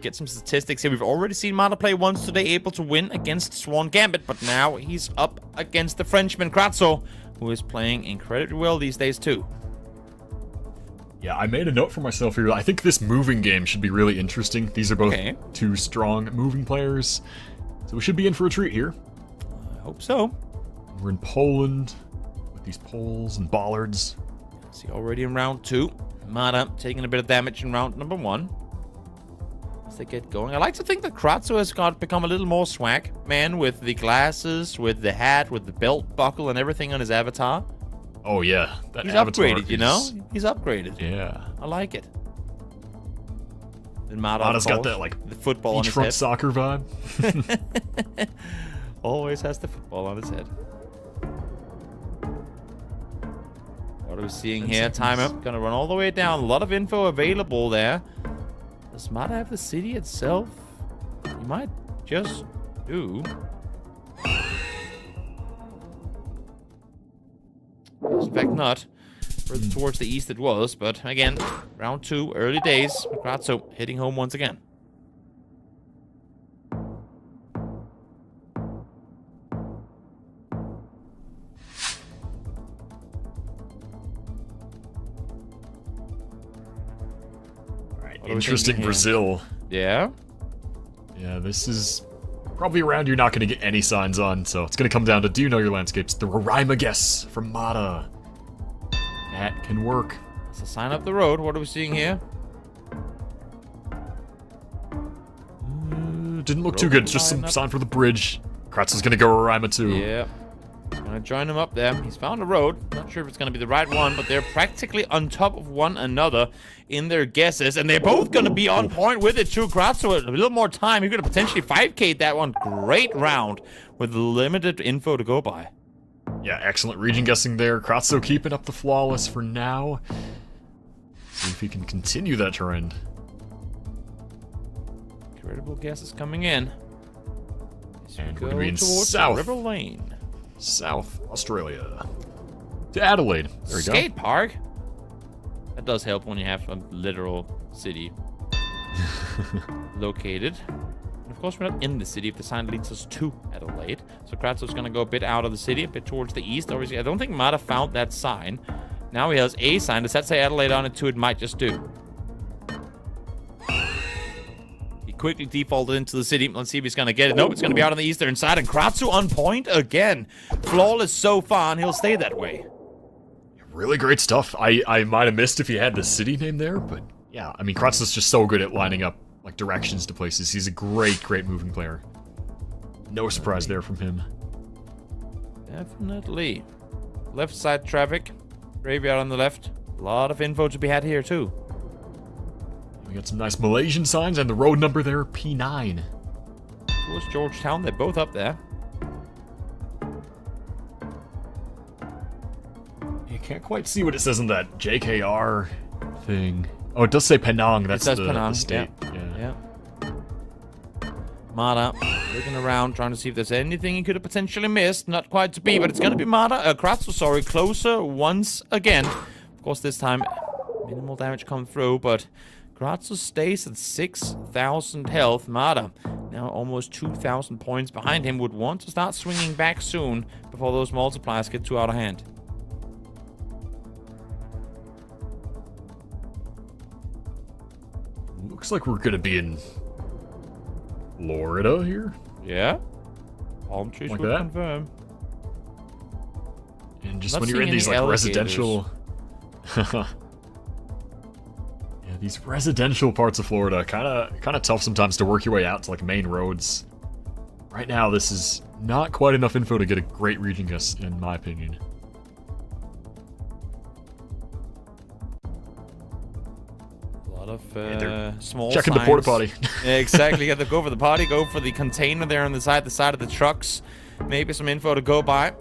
get some statistics here. We've already seen Mada play once today, able to win against Swan Gambit, but now he's up against the Frenchman Kratsooo, who is playing incredibly well these days too. Yeah, I made a note for myself here. I think this moving game should be really interesting. These are both two strong moving players, so we should be in for a treat here. I hope so. We're in Poland with these poles and bollards. See, already in round 2. Mada taking a bit of damage in round number 1. As they get going. I like to think that Kratsooo has become a little more swag man with the glasses, with the hat, with the belt buckle and everything on his avatar. Oh yeah, he's upgraded, you know? He's upgraded. Yeah. I like it. And Mada's got that, like, the football on his front head. soccer vibe. Always has the football on his head. What are we seeing here? Timer. Gonna run all the way down. A lot of info available there. Does Mada have the city itself? He might just do. In fact, not. Further towards the east it was, but again, round 2, early days. Kratsooo hitting home once again. Interesting Brazil. Yeah? Yeah, this is probably a round you're not going to get any signs on, so it's going to come down to, do you know your landscapes? The Roraima guess from Mada. That can work. It's a sign up the road. What are we seeing here? Didn't look too good. It's just some sign for the bridge. Kratsoo's going to go Roraima too. Yeah. Gonna join him up there. He's found a road. Not sure if it's gonna be the right one, but they're practically on top of one another in their guesses, and they're both gonna be on point with it too. Kratsooo, a little more time. He could have potentially 5K'd that one. Great round with limited info to go by. Yeah, excellent region guessing there. Kratsooo keeping up the flawless for now. See if he can continue that trend. Incredible guesses coming in. And we're gonna be in South River Lane. South Australia. To Adelaide. There we go. Skate park. That does help when you have a literal city located. And of course, we're not in the city if the sign leads us to Adelaide. So Kratsoo's going to go a bit out of the city, a bit towards the east. Obviously, I don't think Mada found that sign. Now he has a sign. Does that say Adelaide on it too? It might just do. Quickly defaulted into the city. Let's see if he's going to get it. Nope, it's going to be out on the eastern side. And Kratsooo on point again. Flawless so far, and he'll stay that way. Really great stuff. I might have missed if he had the city name there, but yeah, I mean, Kratsoo's just so good at lining up like directions to places. He's a great moving player. No surprise there from him. Definitely. Left side traffic. Graveyard on the left. A lot of info to be had here, too. We got some nice Malaysian signs and the road number there, P9. Towards Georgetown, they're both up there. You can't quite see what it says on that JKR thing. Oh, it does say Penang. That's the state. Yeah. Mada looking around, trying to see if there's anything he could have potentially missed. Not quite to be, but it's going to be Kratsooo, sorry, closer once again. Of course, this time, minimal damage come through, but Kratsooo stays at 6,000 health. Mada, now almost 2,000 points behind him, would want to start swinging back soon before those multipliers get too out of hand. Looks like we're gonna be in Florida here. Yeah. Palm trees like would that. confirm. And just when you're in these like residential these residential parts of Florida, kind of tough sometimes to work your way out to like main roads. Right now, this is not quite enough info to get a great region guess, in my opinion. A lot of small checking signs. the porta potty. Yeah, exactly. You have to go for the potty, go for the container there on the side of the trucks. Maybe some info to go by.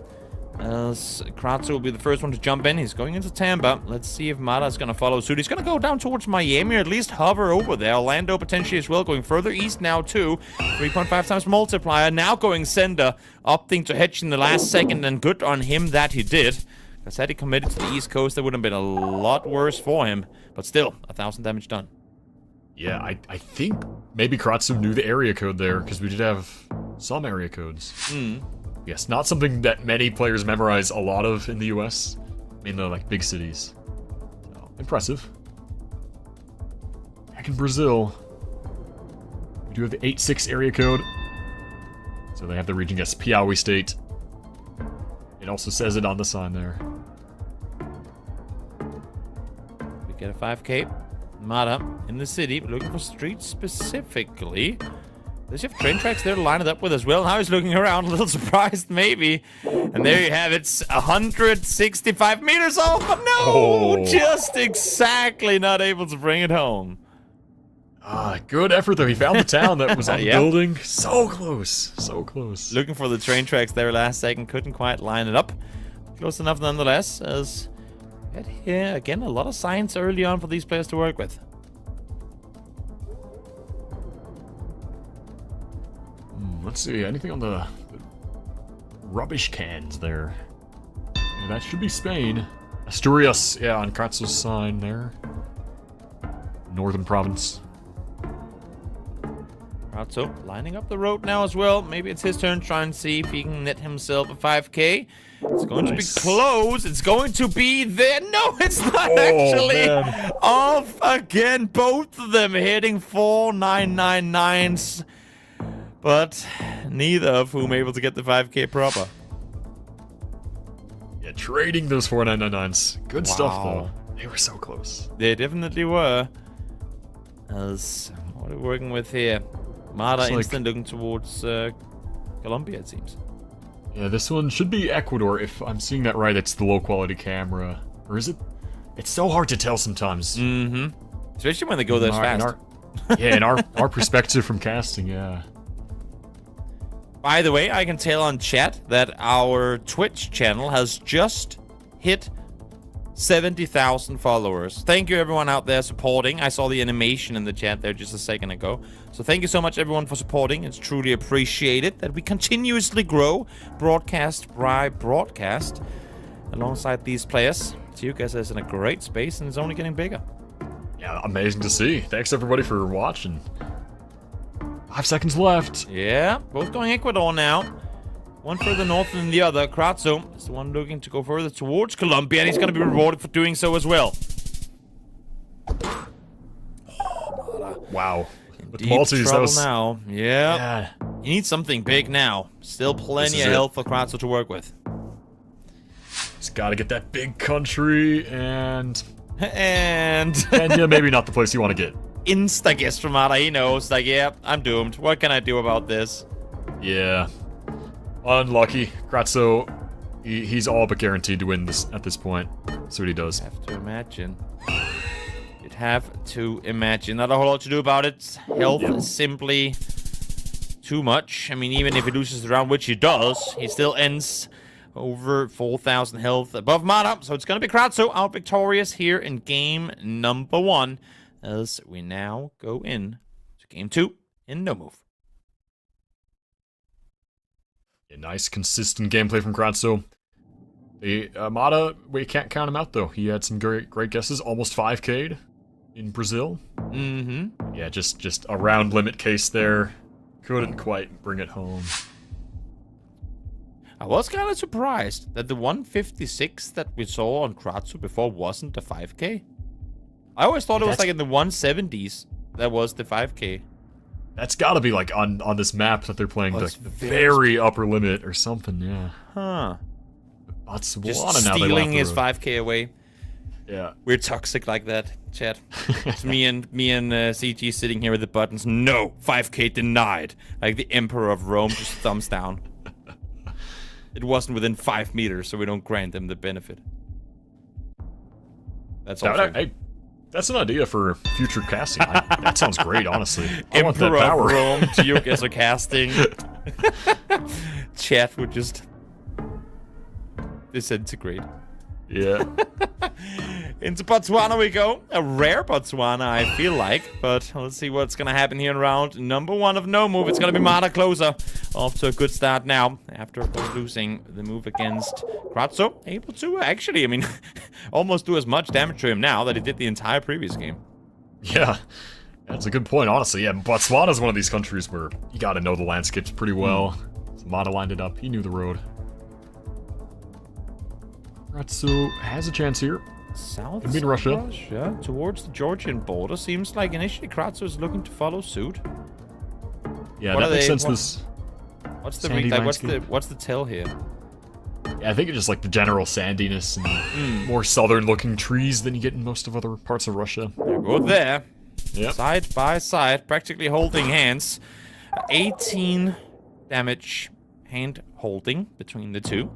Kratsooo will be the first one to jump in. He's going into Tampa. Let's see if Mada's going to follow suit. He's going to go down towards Miami, or at least hover over there. Orlando potentially as well, going further east now too. 3.5 times multiplier. Now going sender, opting to hedge in the last second, and good on him that he did. Because had he committed to the east coast, that would have been a lot worse for him. But still, 1,000 damage done. Yeah, I think maybe Kratsooo knew the area code there, because we did have some area codes. Yes, not something that many players memorize a lot of in the US. In the, like, big cities. So, impressive. Back in Brazil, we do have the 8-6 area code. So they have the region, yes, Piauí State. It also says it on the sign there. We get a 5K. Mada in the city, looking for streets specifically. Does he have train tracks there to line it up with as well? Now he's looking around, a little surprised maybe. And there you have it, 165 meters off, but no! Just exactly not able to bring it home. Good effort though. He found the town that was on the building. So close, so close. Looking for the train tracks there last second, couldn't quite line it up. Close enough nonetheless, as here again, a lot of signs early on for these players to work with. Let's see, anything on the rubbish cans there? Yeah, that should be Spain. Asturias, yeah, on Kratsoo's sign there. Northern province. Kratsooo lining up the road now as well. Maybe it's his turn. Try and see if he can net himself a 5K. It's going to be close. It's going to be there. No, it's not actually. Man. Off again. Both of them hitting 4999s. But neither of whom able to get the 5K proper. Yeah, trading those 4999s. Good stuff, though. They were so close. They definitely were. As what are we working with here? Mada instant looking towards Colombia, it seems. Yeah, this one should be Ecuador. If I'm seeing that right, it's the low-quality camera. Or is it? It's so hard to tell sometimes. Especially when they go this fast. In our perspective from casting, yeah. By the way, I can tell on chat that our Twitch channel has just hit 70,000 followers. Thank you everyone out there supporting. I saw the animation in the chat there just a second ago. So thank you so much everyone for supporting. It's truly appreciated that we continuously grow broadcast by broadcast alongside these players. GeoGuessr is in a great space and it's only getting bigger. Yeah, amazing to see. Thanks everybody for watching. 5 seconds left. Yeah, both going Ecuador now. One further north than the other. Kratsooo is the one looking to go further towards Colombia, and he's going to be rewarded for doing so as well. Wow. With Deep Maltese, trouble now. Yeah. You need something big now. Still plenty of health for Kratsooo to work with. He's got to get that big country, and yeah, maybe not the place you want to get. Insta-guess from Mada. He knows, like, yeah, I'm doomed. What can I do about this? Yeah. Unlucky. Kratsooo, he's all but guaranteed to win this at this point. That's what he does. Have to imagine. You'd have to imagine. Not a whole lot to do about it. Health is simply too much. I mean, even if he loses the round, which he does, he still ends over 4,000 health above Mada. So it's going to be Kratsooo out victorious here in game number 1. As we now go in to game 2 in No Move. A nice, consistent gameplay from Kratsooo. Mada, we can't count him out, though. He had some great guesses. Almost 5K'd in Brazil. Yeah, just a round limit case there. Couldn't quite bring it home. I was kind of surprised that the 156 that we saw on Kratsooo before wasn't a 5K. I always thought it was like in the 170s that was the 5K. That's gotta be like on this map that they're playing, the very upper limit or something, yeah. Huh. Botswana just now stealing his 5K away. Yeah. We're toxic like that, chat. It's me and CG sitting here with the buttons. No, 5K denied. Like the Emperor of Rome, just thumbs down. It wasn't within 5 meters, so we don't grant them the benefit. That's all. Hey, that's an idea for future casting. That sounds great, honestly. I want Emperor that power. of Rome, GeoGuessr casting. Chat would just disintegrate. Yeah. Into Botswana we go. A rare Botswana, I feel like. But let's see what's going to happen here in round number 1 of No Move. It's going to be Mada closer. Off to a good start now. After losing the move against Kratsooo. Able to actually, I mean, almost do as much damage to him now that he did the entire previous game. Yeah. That's a good point, honestly. Yeah, Botswana's one of these countries where you gotta know the landscapes pretty well. So Mada lined it up. He knew the road. Kratsooo has a chance here. South in Russia. Russia, towards the Georgian border. Seems like initially Kratsooo is looking to follow suit. Yeah, that makes sense. What's the tell here? Yeah, I think it's just like the general sandiness and more southern-looking trees than you get in most of other parts of Russia. They're both there. Yep. Side by side, practically holding hands. 18 damage hand holding between the two.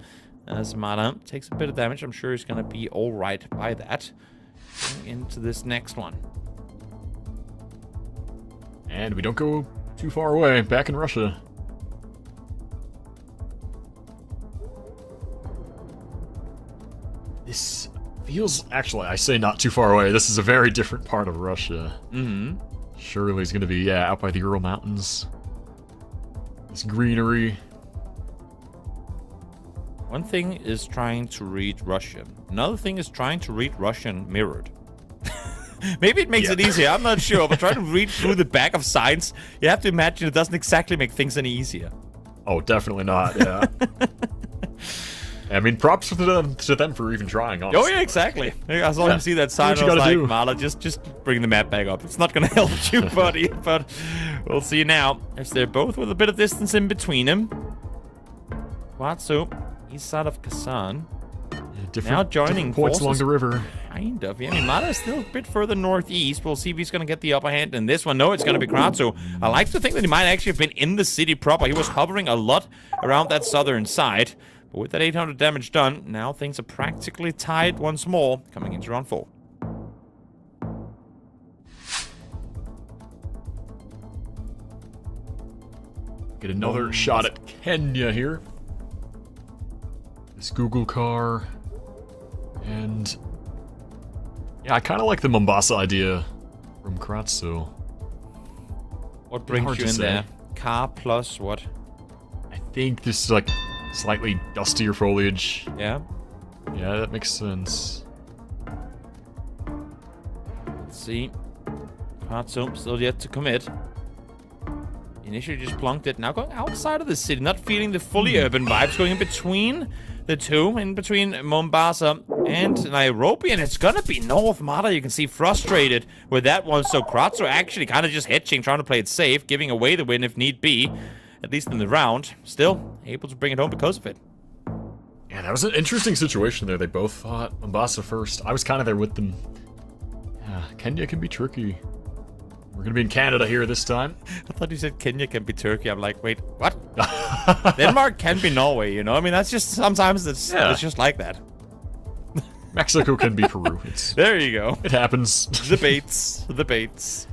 As Mada takes a bit of damage, I'm sure he's gonna be alright by that. Going into this next one. And we don't go too far away, back in Russia. This feels, actually, I say not too far away. This is a very different part of Russia. Surely it's gonna be, yeah, out by the Ural Mountains. This greenery. One thing is trying to read Russian. Another thing is trying to read Russian mirrored. Maybe it makes it easier, I'm not sure, but trying to read through the back of signs, you have to imagine it doesn't exactly make things any easier. Oh, definitely not, yeah. I mean, props to them for even trying, honestly. Oh, yeah, exactly. I saw him see that sign, I was like, Mada, just bring the map back up. It's not gonna help you, buddy, but we'll see now. As they're both with a bit of distance in between them. Kratsooo, east side of Kazan. Now joining points along the river. Kind of. Yeah, I mean, Mada is still a bit further northeast. We'll see if he's going to get the upper hand in this one. No, it's going to be Kratsooo. I like to think that he might actually have been in the city proper. He was hovering a lot around that southern side. But with that 800 damage done, now things are practically tied once more, coming into round 4. Get another shot at Kenya here. This Google car. And yeah, I kind of like the Mombasa idea from Kratsooo. What brings you in there? Car plus what? I think this is like slightly dustier foliage. Yeah? Yeah, that makes sense. Let's see. Kratsooo still yet to commit. Initially just plunked it. Now going outside of the city, not feeling the fully urban vibes, going in between the two, in between Mombasa and Nairobi, and it's gonna be North. Mada, you can see, frustrated with that one, so Kratsooo actually kind of just hitching, trying to play it safe, giving away the win if need be, at least in the round. Still able to bring it home because of it. Yeah, that was an interesting situation there. They both fought Mombasa first. I was kind of there with them. Yeah, Kenya can be tricky. We're gonna be in Canada here this time. I thought you said Kenya can be Turkey. I'm like, wait, what? Denmark can be Norway, you know? I mean, that's just, sometimes it's just like that. Mexico can be Peru. There you go. It happens. Debates. Let's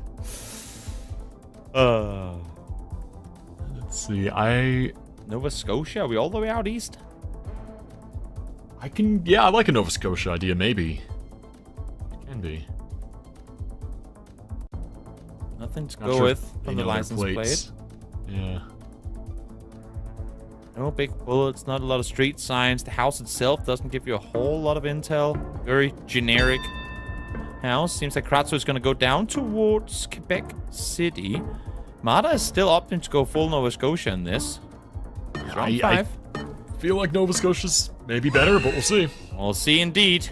see, Nova Scotia? Are we all the way out east? I like a Nova Scotia idea, maybe. It can be. Nothing to go with from the license plate. Yeah. No big bullets, not a lot of street signs. The house itself doesn't give you a whole lot of intel. Very generic house. Seems like Kratsooo is going to go down towards Quebec City. Mada is still opting to go full Nova Scotia in this. It's round 5. I feel like Nova Scotia's maybe better, but we'll see. We'll see indeed.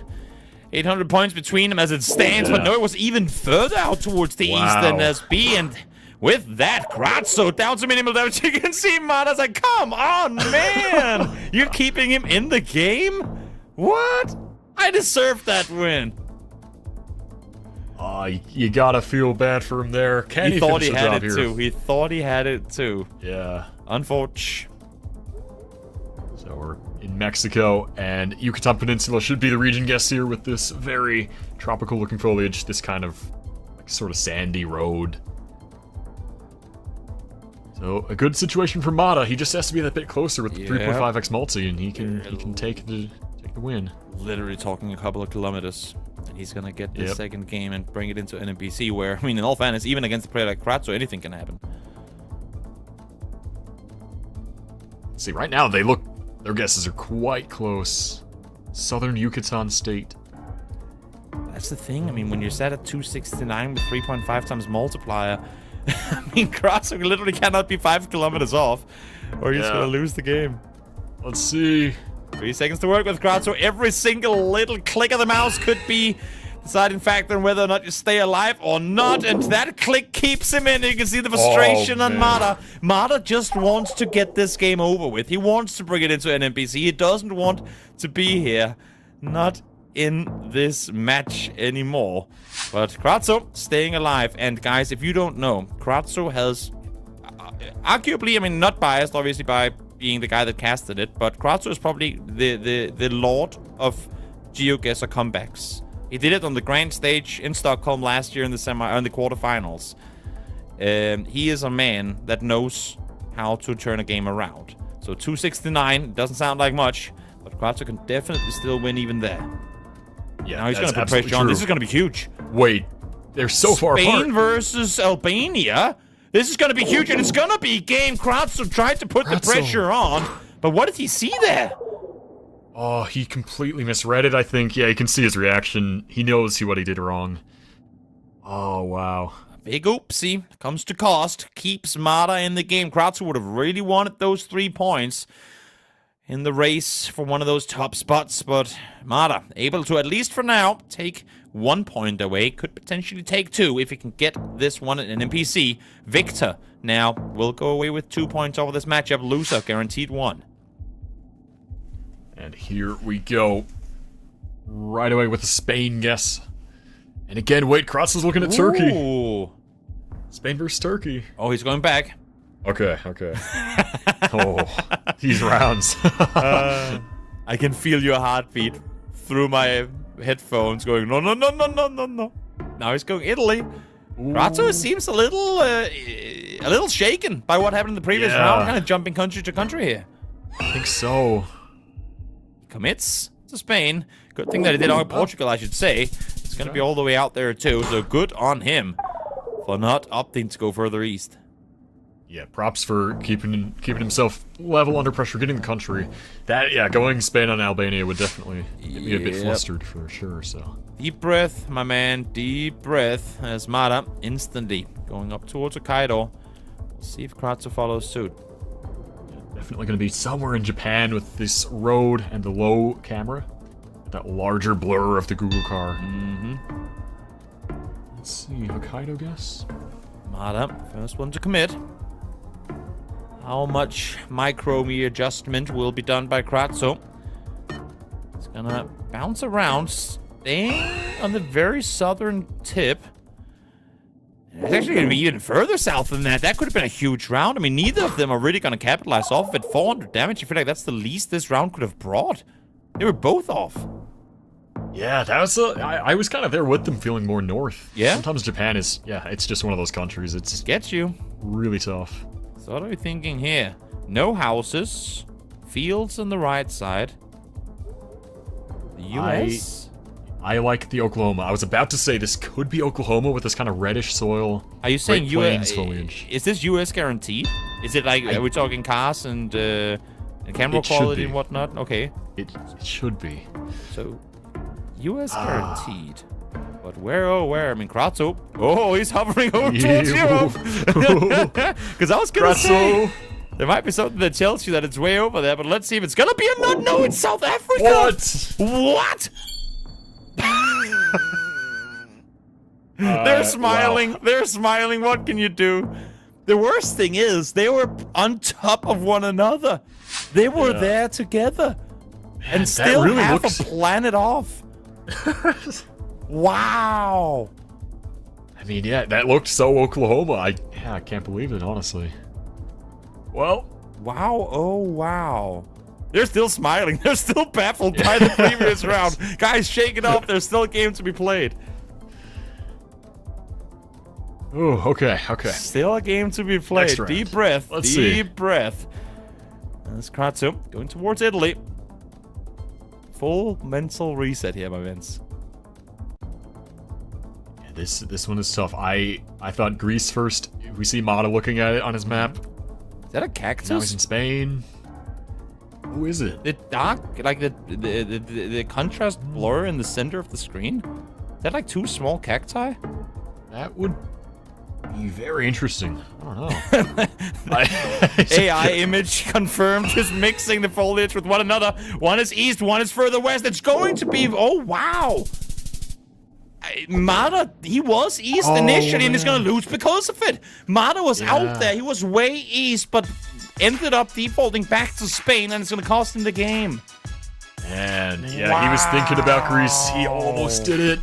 800 points between them as it stands, but no, it was even further out towards the east than SB, and with that, Kratsooo down to minimal damage. You can see Mada's like, come on, man! You're keeping him in the game? What? I deserve that win. You gotta feel bad for him there. He thought he had it too. He thought he had it too. Yeah. Unfortunate. So we're in Mexico, and Yucatan Peninsula should be the region guest here with this very tropical-looking foliage, this kind of like, sort of sandy road. So a good situation for Mada. He just has to be that bit closer with the 3.5x multi, and he can take the win. Literally talking a couple of kilometers, and he's gonna get the second game and bring it into an NPC where, I mean, in all fairness, even against a player like Kratsooo, anything can happen. See, right now their guesses are quite close. Southern Yucatan State. that's the thing. I mean, when you're set at 269 with 3.5 times multiplier, I mean, Kratsooo literally cannot be 5 kilometers off, or he's gonna lose the game. Let's see. 3 seconds to work with Kratsooo. Every single little click of the mouse could be deciding factor on whether or not you stay alive or not, and that click keeps him in. You can see the frustration on Mada. Mada just wants to get this game over with. He wants to bring it into an NPC. He doesn't want to be here. Not in this match anymore. But Kratsooo staying alive. And guys, if you don't know, Kratsooo has arguably, I mean, not biased obviously by being the guy that casted it, but Kratsooo is probably the lord of GeoGuessr comebacks. He did it on the grand stage in Stockholm last year in the quarterfinals. He is a man that knows how to turn a game around. So 269 doesn't sound like much, but Kratsooo can definitely still win even there. Yeah, now he's going to put pressure on. This is going to be huge. Wait, they're so far apart. Spain versus Albania. This is going to be huge, and it's going to be game. Kratsooo tried to put the pressure on, but what did he see there? Oh, he completely misread it, I think. Yeah, you can see his reaction. He knows what he did wrong. Oh, wow. Big oopsie. Comes to cost. Keeps Mada in the game. Kratsooo would have really wanted those 3 points in the race for one of those top spots, but Mada able to, at least for now, take 1 point away. Could potentially take 2 if he can get this one in an NPC. Victor now will go away with 2 points over this matchup. Loser guaranteed 1. And here we go. Right away with the Spain guess. And again, wait, Kratsooo's looking at Turkey. Ooh. Spain versus Turkey. Oh, he's going back. Okay. Oh, these rounds. I can feel your heartbeat through my headphones going, no. Now he's going Italy. Kratsooo seems a little shaken by what happened in the previous round. Kind of jumping country to country here. I think so. Commits to Spain. Good thing that he did on Portugal, I should say. It's going to be all the way out there too, so good on him for not opting to go further east. Yeah, props for keeping himself level under pressure, getting the country. Going Spain on Albania would definitely get me a bit flustered for sure, so. Deep breath, my man, deep breath, as Mada instantly going up towards Hokkaido. We'll see if Kratsooo follows suit. Definitely going to be somewhere in Japan with this road and the low camera. That larger blur of the Google car. Let's see, Hokkaido guess? Mada, first one to commit. How much micro-me adjustment will be done by Kratsooo? It's gonna bounce around, staying on the very southern tip. It's actually going to be even further south than that. That could have been a huge round. I mean, neither of them are really going to capitalize off of it. 400 damage, I feel like that's the least this round could have brought. They were both off. Yeah, that was I was kind of there with them, feeling more north. Yeah? Sometimes Japan is, it's just one of those countries. It's gets you. Really tough. So what are we thinking here? No houses. Fields on the right side. The U.S.? I like the Oklahoma. I was about to say this could be Oklahoma with this kind of reddish soil. Are you saying U.S. foliage? Is this U.S. guaranteed? Is it like, are we talking cars and camera quality and whatnot? Okay. It should be. So, U.S. guaranteed. But where, oh, where? I mean, Kratsooo. Oh, he's hovering over towards Europe. Because I was going to say, there might be something that tells you that it's way over there, but let's see if it's going to be a nut. No, it's South Africa. What? They're smiling. Wow. They're smiling. What can you do? The worst thing is they were on top of one another. They were there together. Man, and still really half a planet off. Wow. I mean, yeah, that looked so Oklahoma. I can't believe it, honestly. Well. Wow. Oh, wow. They're still smiling. They're still baffled by the previous round. Guys, shake it off. There's still a game to be played. Oh, okay. Still a game to be played. Deep breath. Let's see. Deep breath. That's Kratsooo going towards Italy. Full mental reset here, my Vince. Yeah, this one is tough. I thought Greece first. We see Mada looking at it on his map. Is that a cactus? Now he's in Spain. Who is it? The dark, like the contrast blur in the center of the screen. Is that like 2 small cacti? That would be very interesting. I don't know. AI image confirmed, just mixing the foliage with one another. One is east, one is further west. It's going to be... Oh, wow. Mada, he was east initially, and he's going to lose because of it. Mada was out there. He was way east, but ended up defaulting back to Spain, and it's going to cost him the game. And yeah, he was thinking about Greece. He almost did it.